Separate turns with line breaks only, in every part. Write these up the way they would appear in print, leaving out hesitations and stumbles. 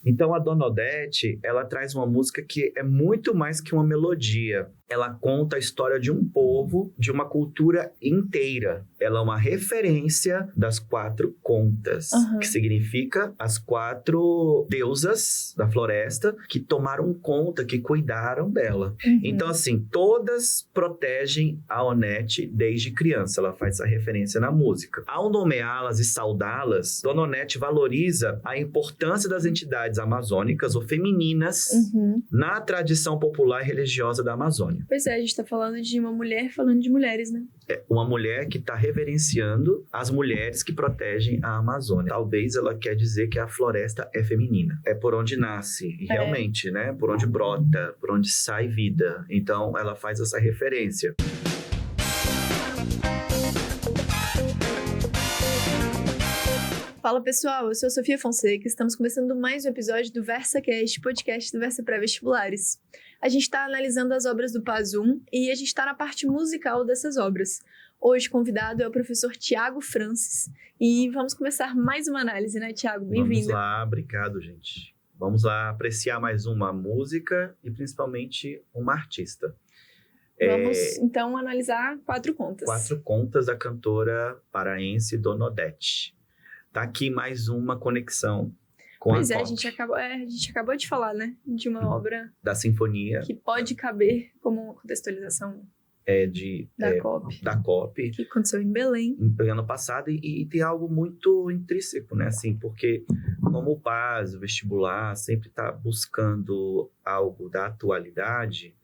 Então, a Dona Odete, ela traz uma música que é muito mais que uma melodia. Ela conta a história de um povo, de uma cultura inteira. Ela é uma referência das 4 contas, que significa as 4 deusas da floresta que tomaram conta, que cuidaram dela. Então, assim, todas protegem a Onete desde criança. Ela faz essa referência na música. Ao nomeá-las e saudá-las, Dona Onete valoriza a importância das entidades amazônicas ou femininas na tradição popular e religiosa da Amazônia.
Pois é, a gente tá falando de uma mulher falando de mulheres, né?
É uma mulher que está reverenciando as mulheres que protegem a Amazônia. Talvez ela quer dizer que a floresta é feminina. É por onde nasce, e realmente, né? Por onde brota, por onde sai vida. Então, ela faz essa referência.
Fala pessoal, eu sou a Sofia Fonseca, estamos começando mais um episódio do VersaCast, podcast do Versa Pré-Vestibulares. A gente está analisando as obras do Pazzum e a gente está na parte musical dessas obras. Hoje o convidado é o professor Tiago Francis e vamos começar mais uma análise, né, Tiago? Bem-vindo.
Vamos lá, obrigado, gente. Vamos lá apreciar mais uma música e principalmente uma artista.
Vamos, então, analisar 4 contas.
4 contas da cantora paraense Dona Odete. Tá aqui mais uma conexão com
pois
a
a gente acabou de falar, né? De uma obra
da sinfonia
que pode caber como uma contextualização da COP, que aconteceu em Belém
ano passado, e tem algo muito intrínseco, né? Assim, porque como o PAS, o vestibular, sempre está buscando algo da atualidade,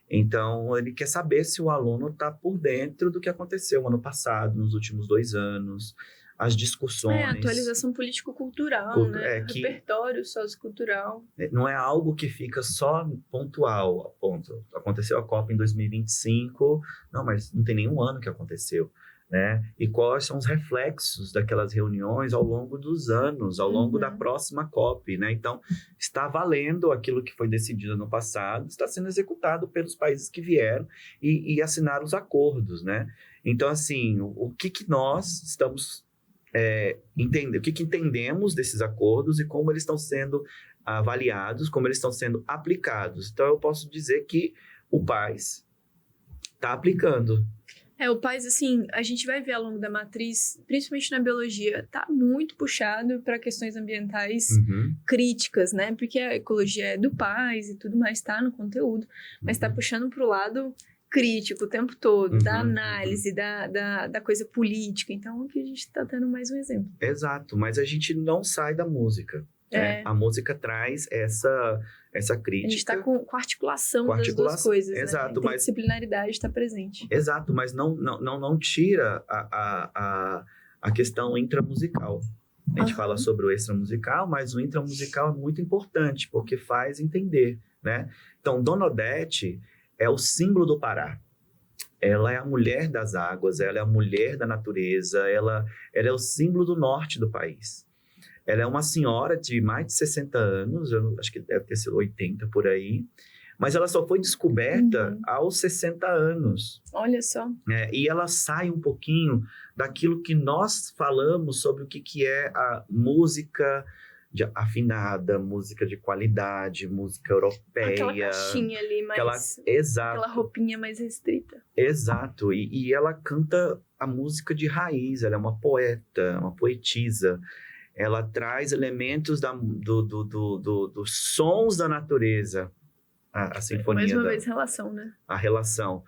então ele quer saber se o aluno está por dentro do que aconteceu ano passado, nos últimos 2 anos, as discussões.
Atualização político-cultural, né? Repertório sociocultural.
Não é algo que fica só pontual, a ponto. Aconteceu a Copa em 2025, não, mas não tem nenhum ano que aconteceu, né? E quais são os reflexos daquelas reuniões ao longo dos anos, ao longo da próxima COP, né? Então, está valendo aquilo que foi decidido no passado, está sendo executado pelos países que vieram e assinaram os acordos, né? Então, assim, o que nós estamos o que entendemos desses acordos e como eles estão sendo avaliados, como eles estão sendo aplicados. Então, eu posso dizer que o PAS está aplicando.
O PAS, assim, a gente vai ver ao longo da matriz, principalmente na biologia, está muito puxado para questões ambientais críticas, né? Porque a ecologia é do PAS e tudo mais está no conteúdo, mas está puxando para o lado crítico o tempo todo, da análise, da coisa política. Então, aqui a gente está dando mais um exemplo.
Exato, mas a gente não sai da música. Né? A música traz essa crítica.
A gente está com a articulação das duas coisas,
exato,
né? A interdisciplinaridade está presente.
Exato, mas não tira a questão intramusical. A gente fala sobre o extramusical, mas o intramusical é muito importante, porque faz entender, né? Então, Dona Odete é o símbolo do Pará. Ela é a mulher das águas, ela é a mulher da natureza, ela é o símbolo do norte do país. Ela é uma senhora de mais de 60 anos, eu acho que deve ter sido 80 por aí, mas ela só foi descoberta aos 60 anos.
Olha só.
E ela sai um pouquinho daquilo que nós falamos sobre o que é a música afinada, música de qualidade, música europeia.
Aquela caixinha ali, aquela roupinha mais restrita.
Exato, e ela canta a música de raiz, ela é uma poeta, uma poetisa. Ela traz elementos dos sons da natureza, a sinfonia.
Mais uma vez, relação, né?
A relação.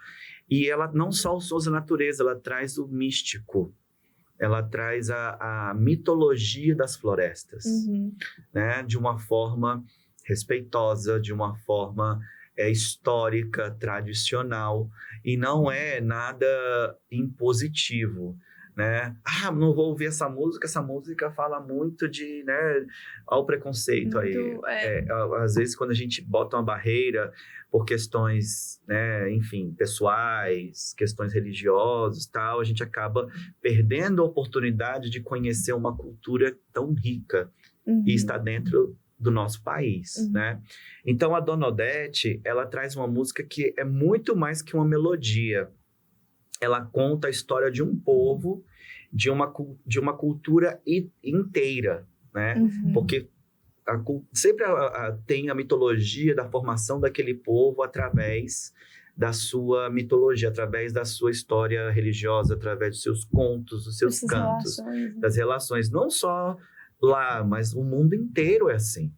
E ela não só os sons da natureza, ela traz o místico. Ela traz a mitologia das florestas, né? De uma forma respeitosa, de uma forma histórica, tradicional, e não é nada impositivo, né? Não vou ouvir essa música fala muito de, né, ao preconceito muito, aí. Às vezes, quando a gente bota uma barreira por questões, né, enfim, pessoais, questões religiosas, tal, a gente acaba perdendo a oportunidade de conhecer uma cultura tão rica e está dentro do nosso país, né? Então, a Dona Odete, ela traz uma música que é muito mais que uma melodia. Ela conta a história de um povo, de uma cultura inteira, né? Porque sempre tem a mitologia da formação daquele povo através da sua mitologia, através da sua história religiosa, através dos seus contos, dos seus cantos, das relações. Não só lá, mas o mundo inteiro é assim,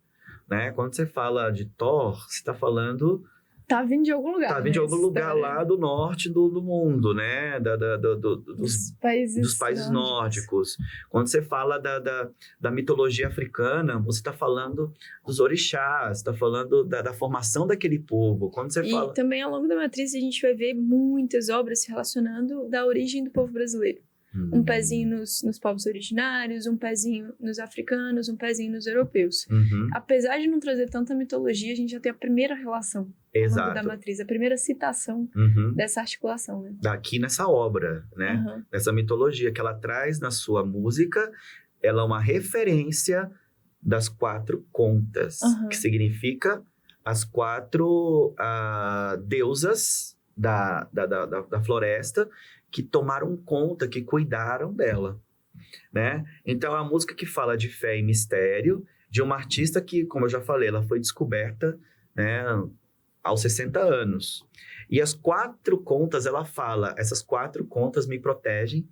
né? Quando você fala de Thor, você está falando...
Tá vindo de algum lugar.
Tá vindo de algum lugar lá do norte do mundo, né? Dos países nórdicos. Quando você fala da mitologia africana, você está falando dos orixás, está falando da formação daquele povo. Quando você fala...
também, ao longo da matriz, a gente vai ver muitas obras se relacionando da origem do povo brasileiro. Um pezinho nos povos originários, um pezinho nos africanos, um pezinho nos europeus. Apesar de não trazer tanta mitologia, a gente já tem a primeira relação ao longo da matriz, a primeira citação dessa articulação. Né?
Daqui nessa obra, né? Nessa mitologia que ela traz na sua música, ela é uma referência das 4 contas, que significa as 4 deusas da floresta, que tomaram conta, que cuidaram dela, né? Então, é uma música que fala de fé e mistério, de uma artista que, como eu já falei, ela foi descoberta, né, aos 60 anos. E as 4 contas, ela fala, essas 4 contas me protegem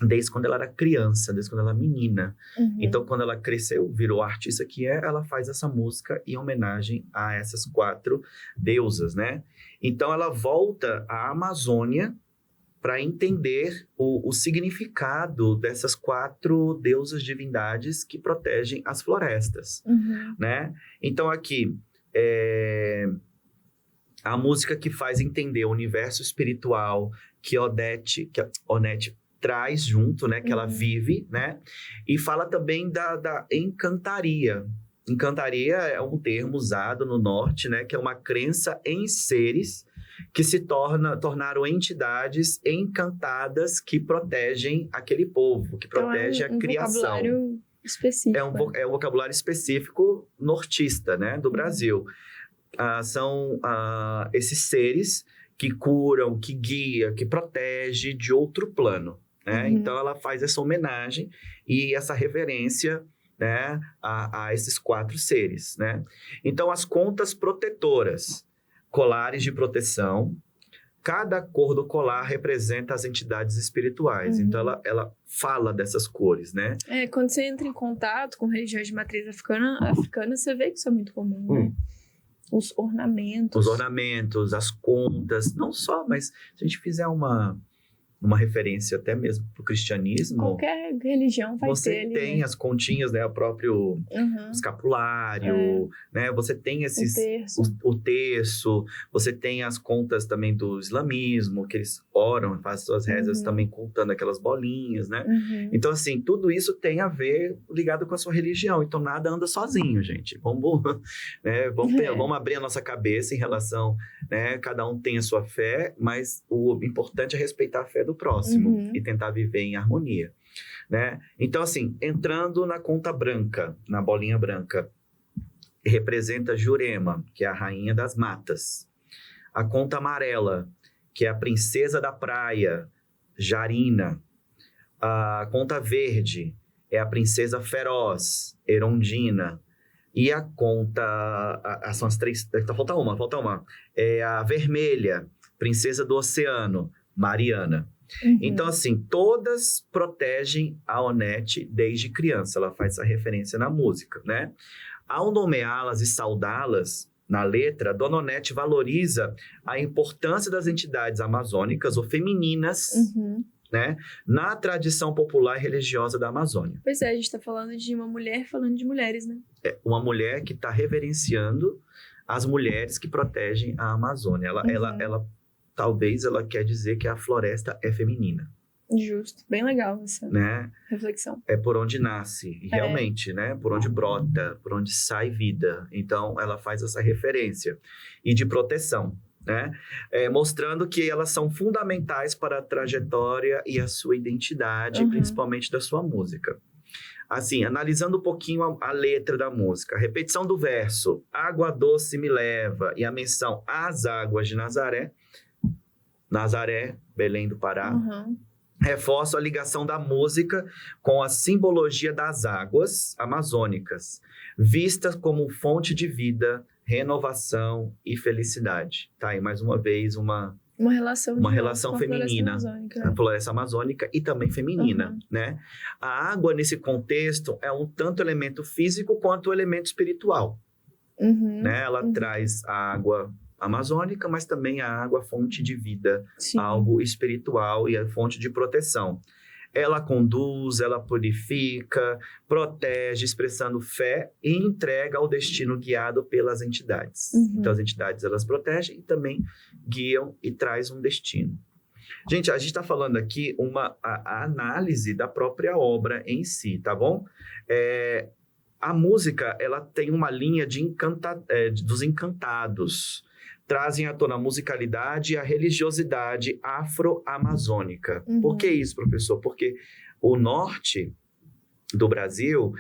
desde quando ela era criança, desde quando ela era menina. Então, quando ela cresceu, virou a artista que é, ela faz essa música em homenagem a essas 4 deusas, né? Então, ela volta à Amazônia para entender o significado dessas 4 deusas divindades que protegem as florestas, né? Então, aqui, a música que faz entender o universo espiritual que Odete traz junto, né? Que ela vive, né? E fala também da encantaria. Encantaria é um termo usado no norte, né? Que é uma crença em seres que se tornaram entidades encantadas que protegem aquele povo, que protege a criação.
Vocabulário específico.
É um vocabulário específico nortista, né, do Brasil. São esses seres que curam, que guiam, que protegem de outro plano, né? Então, ela faz essa homenagem e essa reverência, né, a esses 4 seres, né? Então, as contas protetoras, colares de proteção, cada cor do colar representa as entidades espirituais. Então, ela fala dessas cores, né?
Quando você entra em contato com religiões de matriz africana, você vê que isso é muito comum, né? Os ornamentos, as contas, não só, mas se a gente fizer uma referência até mesmo para o cristianismo. Qualquer religião vai ter.
Você tem, né, as continhas, né? O próprio escapulário, né? Você tem o terço, você tem as contas também do islamismo, que eles oram, fazem suas rezas também contando aquelas bolinhas, né? Então, assim, tudo isso tem a ver ligado com a sua religião. Então, nada anda sozinho, gente. Vamos abrir a nossa cabeça em relação, né? Cada um tem a sua fé, mas o importante é respeitar a fé do próximo e tentar viver em harmonia, né? Então, assim, entrando na conta branca, na bolinha branca, representa Jurema, que é a rainha das matas. A conta amarela, que é a princesa da praia, Jarina. A conta verde é a princesa feroz, Erondina. E a conta... são as 3... Falta uma. É a vermelha, princesa do oceano, Mariana. Então, assim, todas protegem a Onete desde criança. Ela faz essa referência na música, né? Ao nomeá-las e saudá-las na letra, Dona Onete valoriza a importância das entidades amazônicas ou femininas, né? Na tradição popular e religiosa da Amazônia.
Pois é, a gente está falando de uma mulher falando de mulheres, né?
É uma mulher que está reverenciando as mulheres que protegem a Amazônia. Talvez ela quer dizer que a floresta é feminina.
Justo. Bem legal essa, né, reflexão.
É por onde nasce, realmente, né? Por onde brota, por onde sai vida. Então, ela faz essa referência. E de proteção, né? Mostrando que elas são fundamentais para a trajetória e a sua identidade, principalmente da sua música. Assim, analisando um pouquinho a letra da música. A repetição do verso, água doce me leva, e a menção às águas de Nazaré, Belém do Pará, reforçam a ligação da música com a simbologia das águas amazônicas, vistas como fonte de vida, renovação e felicidade. Tá aí, mais uma vez, uma relação feminina, a floresta amazônica e também feminina, né? A água, nesse contexto, é um tanto elemento físico quanto elemento espiritual, né? Ela traz a água amazônica, mas também a água fonte de vida, sim, algo espiritual e a fonte de proteção. Ela conduz, ela purifica, protege, expressando fé e entrega ao destino guiado pelas entidades. Então, as entidades, elas protegem e também guiam e traz um destino. Gente, a gente está falando aqui a análise da própria obra em si, tá bom? A música, ela tem uma linha dos encantados. Trazem à tona a musicalidade e a religiosidade afro-amazônica. Por que isso, professor? Porque o norte do Brasil,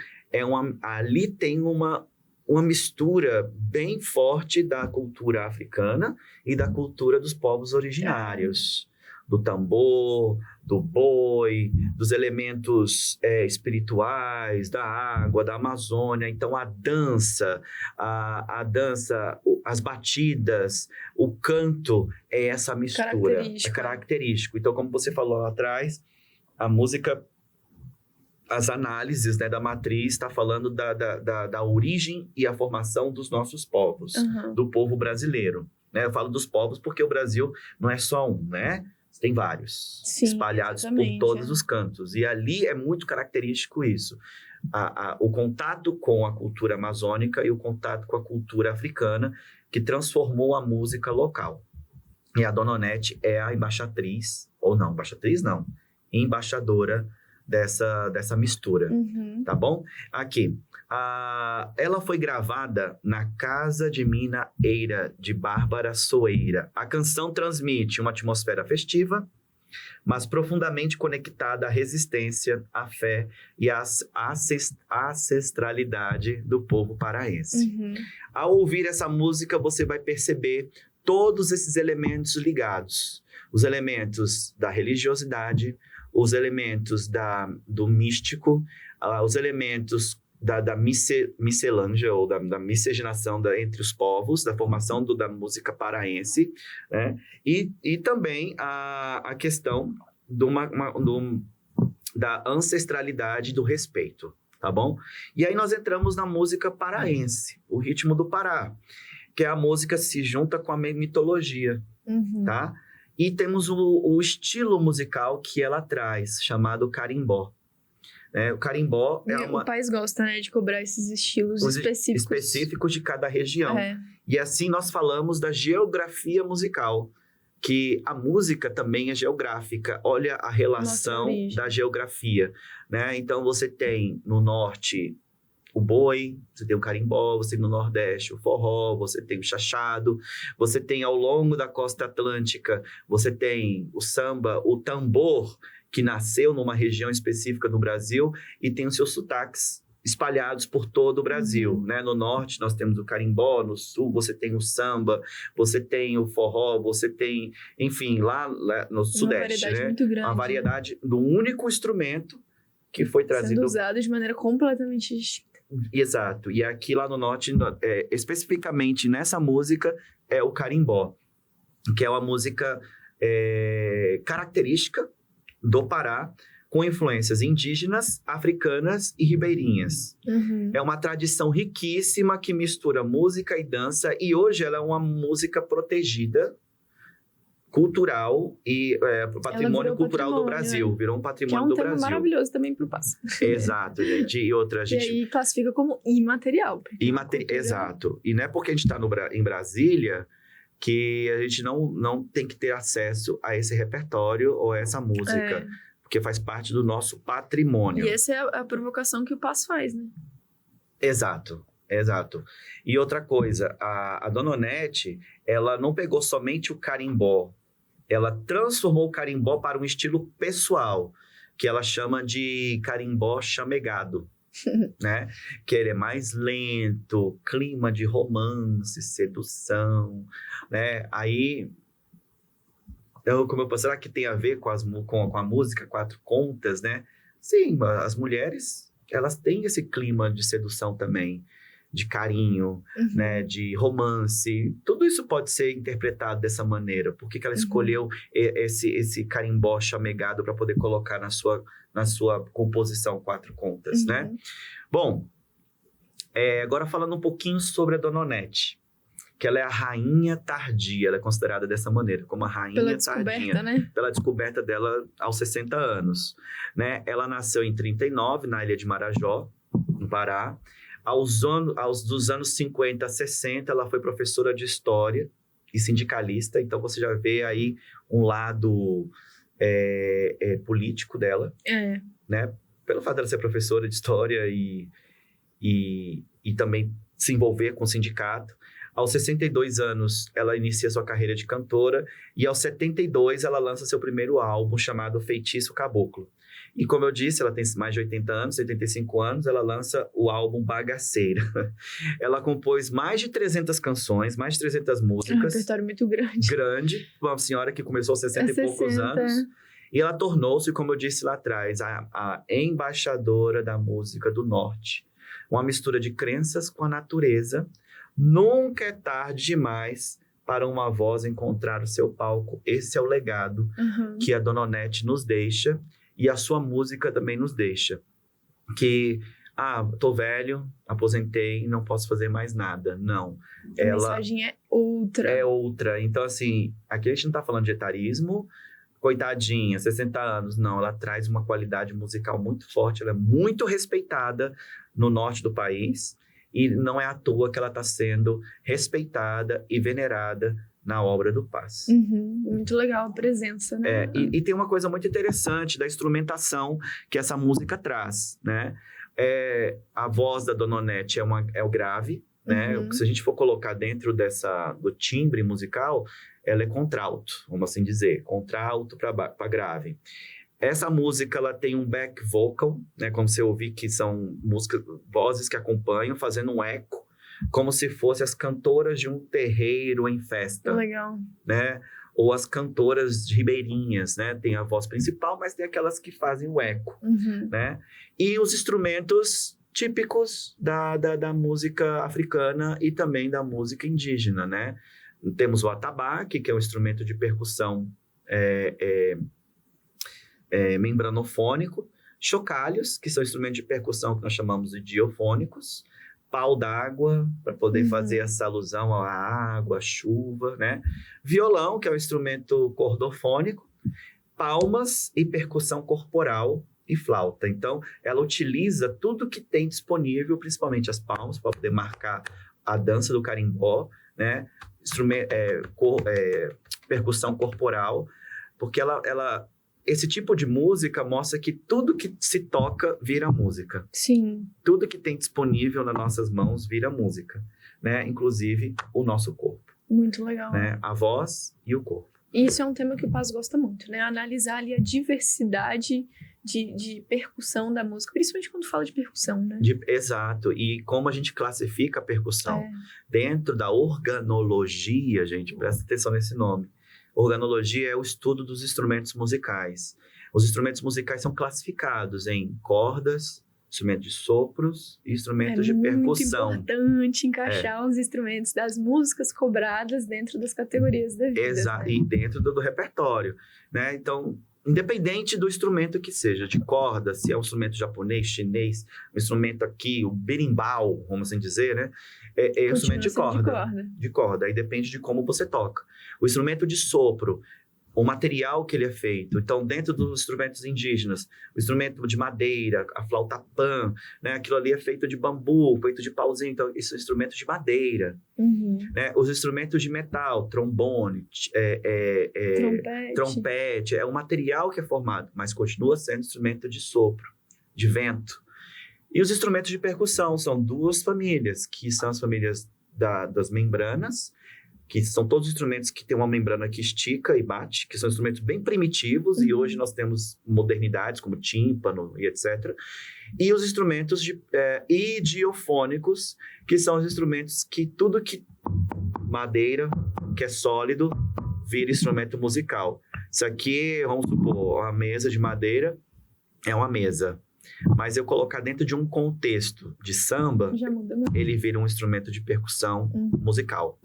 ali tem uma mistura bem forte da cultura africana e da cultura dos povos originários. Do tambor, do boi, dos elementos espirituais, da água, da Amazônia. Então, a dança, as batidas, o canto é essa mistura. É característico. Então, como você falou lá atrás, a música, as análises, né, da matriz, está falando da origem e a formação dos nossos povos, do povo brasileiro. Né? Eu falo dos povos porque o Brasil não é só um, né? Tem vários, sim, espalhados por todos os cantos. E ali é muito característico isso. O contato com a cultura amazônica e o contato com a cultura africana, que transformou a música local. E a Dona Onete é a embaixadora dessa mistura, tá bom? Aqui, ela foi gravada na Casa de Mina Eira, de Bárbara Soeira. A canção transmite uma atmosfera festiva, mas profundamente conectada à resistência, à fé e à ancestralidade do povo paraense. Ao ouvir essa música, você vai perceber todos esses elementos ligados. Os elementos da religiosidade, os elementos do místico, os elementos da miscelânea ou da miscigenação entre os povos, da formação da música paraense, né? E também a questão da ancestralidade, do respeito, tá bom? E aí nós entramos na música paraense, o ritmo do Pará, que é a música se junta com a mitologia, tá? E temos o estilo musical que ela traz, chamado carimbó. O carimbó
O país gosta, né, de cobrar esses estilos
específicos de cada região. E assim nós falamos da geografia musical, que a música também é geográfica. Olha a relação da geografia, né? Então você tem no norte o boi, você tem o carimbó, você tem no Nordeste o forró, você tem o chachado, você tem ao longo da costa atlântica, você tem o samba, o tambor, que nasceu numa região específica do Brasil e tem os seus sotaques espalhados por todo o Brasil, né? No norte nós temos o carimbó, no sul você tem o samba, você tem o forró, você tem, enfim, lá no sudeste,
variedade,
né?
Muito grande,
uma variedade do único instrumento que foi trazido...
Sendo usado de maneira completamente distinta.
Exato. E aqui lá no norte, especificamente nessa música, é o carimbó, que é uma música característica do Pará, com influências indígenas, africanas e ribeirinhas. É uma tradição riquíssima que mistura música e dança, e hoje ela é uma música protegida, cultural e patrimônio cultural do Brasil. Virou um patrimônio do Brasil.
Que é um tema maravilhoso também para o passo.
Exato, gente. E outra,
E aí classifica como imaterial.
Exato. E não é porque a gente está em Brasília que a gente não tem que ter acesso a esse repertório ou a essa música, porque faz parte do nosso patrimônio.
E essa é a provocação que o passo faz, né?
Exato. E outra coisa, a Dona Onete, ela não pegou somente o carimbó, ela transformou o carimbó para um estilo pessoal, que ela chama de carimbó chamegado, né? Que ele é mais lento, clima de romance, sedução, né? Aí Será que tem a ver com a música Quatro Contas, né? Sim, as mulheres, elas têm esse clima de sedução também, de carinho, né? De romance. Tudo isso pode ser interpretado dessa maneira. Por que ela escolheu esse carimbó chamegado para poder colocar na sua composição Quatro Contas, né? Bom, agora falando um pouquinho sobre a Dona Onete, que ela é a rainha tardia, ela é considerada dessa maneira, como a rainha tardia. Né? Pela descoberta dela aos 60 anos. Né? Ela nasceu em 39, na ilha de Marajó, no Pará. Dos anos 50 a 60, ela foi professora de história e sindicalista, então você já vê aí um lado político dela, né? Pelo fato dela ser professora de história e também se envolver com o sindicato. Aos 62 anos, ela inicia sua carreira de cantora e aos 72 ela lança seu primeiro álbum chamado Feitiço Caboclo. E como eu disse, ela tem mais de 80 anos, 85 anos, ela lança o álbum Bagaceira. Ela compôs mais de 300 canções, mais de 300 músicas.
Um repertório muito grande.
Grande, uma senhora que começou aos 60 e poucos anos. E ela tornou-se, como eu disse lá atrás, a embaixadora da música do Norte. Uma mistura de crenças com a natureza. Nunca é tarde demais para uma voz encontrar o seu palco. Esse é o legado que a Dona Onete nos deixa e a sua música também nos deixa. Que, tô velho, aposentei, não posso fazer mais nada. Não.
A mensagem é outra.
É outra. Então, assim, aqui a gente não está falando de etarismo, coitadinha, 60 anos. Não, ela traz uma qualidade musical muito forte, ela é muito respeitada no norte do país. E não é à toa que ela está sendo respeitada e venerada na obra do Paz.
Muito legal a presença, né?
E tem uma coisa muito interessante da instrumentação que essa música traz, né? A voz da Dona Onete é o grave, né? Se a gente for colocar dentro do timbre musical, ela é contralto, vamos assim dizer, contralto para grave. Essa música, ela tem um back vocal, né? Como você ouvir, que são vozes que acompanham, fazendo um eco, como se fossem as cantoras de um terreiro em festa.
Legal.
Né? Ou as cantoras ribeirinhas, né? Tem a voz principal, mas tem aquelas que fazem o eco, né? E os instrumentos típicos da música africana e também da música indígena, né? Temos o atabaque, que é um instrumento de percussão membranofônico, chocalhos, que são instrumentos de percussão que nós chamamos de diofônicos, pau d'água, para poder fazer essa alusão à água, à chuva, né? Violão, que é um instrumento cordofônico, palmas e percussão corporal e flauta. Então, ela utiliza tudo que tem disponível, principalmente as palmas, para poder marcar a dança do carimbó, né? Percussão corporal, porque esse tipo de música mostra que tudo que se toca vira música.
Sim.
Tudo que tem disponível nas nossas mãos vira música, né? Inclusive o nosso corpo.
Muito legal.
Né? A voz e o corpo.
E isso é um tema que o Paz gosta muito, né? Analisar ali a diversidade de percussão da música, principalmente quando fala de percussão, né?
Exato. E como a gente classifica a percussão dentro da organologia, gente, presta atenção nesse nome. Organologia é o estudo dos instrumentos musicais. Os instrumentos musicais são classificados em cordas, instrumentos de sopros e instrumentos de percussão.
É muito importante encaixar os instrumentos das músicas cobradas dentro das categorias da vida.
Exato,
né?
E dentro do repertório, né? Então, independente do instrumento que seja, de corda, se é um instrumento japonês, chinês, um instrumento aqui, o berimbau, vamos assim dizer, né? É um instrumento de corda. De corda, aí depende de como você toca. O instrumento de sopro, o material que ele é feito. Então, dentro dos instrumentos indígenas, o instrumento de madeira, a flauta pan, né? Aquilo ali é feito de bambu, feito de pauzinho. Então, isso é instrumento de madeira. Né? Os instrumentos de metal, trombone, trompete, é um material que é formado, mas continua sendo instrumento de sopro, de vento. E os instrumentos de percussão são duas famílias, que são as famílias das membranas, que são todos instrumentos que têm uma membrana que estica e bate, que são instrumentos bem primitivos, e hoje nós temos modernidades como tímpano e etc. E os instrumentos idiofônicos, que são os instrumentos que tudo que madeira, que é sólido, vira instrumento musical. Isso aqui, vamos supor, uma mesa de madeira é uma mesa. Mas eu colocar dentro de um contexto de samba,
Já muda muito.
ele vira um instrumento de percussão musical.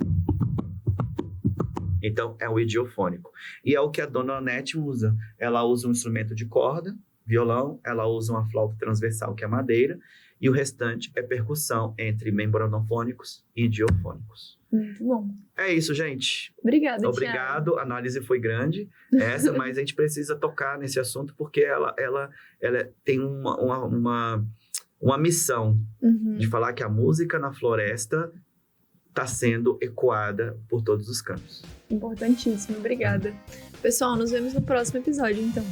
Então, é o idiofônico. E é o que a dona Onete usa. Ela usa um instrumento de corda, violão, ela usa uma flauta transversal, que é madeira, e o restante é percussão entre membranofônicos e idiofônicos.
Muito bom.
É isso, gente.
Obrigada,
Obrigado.
Thiago.
A análise foi grande, mas a gente precisa tocar nesse assunto porque ela tem uma missão de falar que a música na floresta está sendo ecoada por todos os cantos.
Importantíssimo. Obrigada. Pessoal, nos vemos no próximo episódio, então.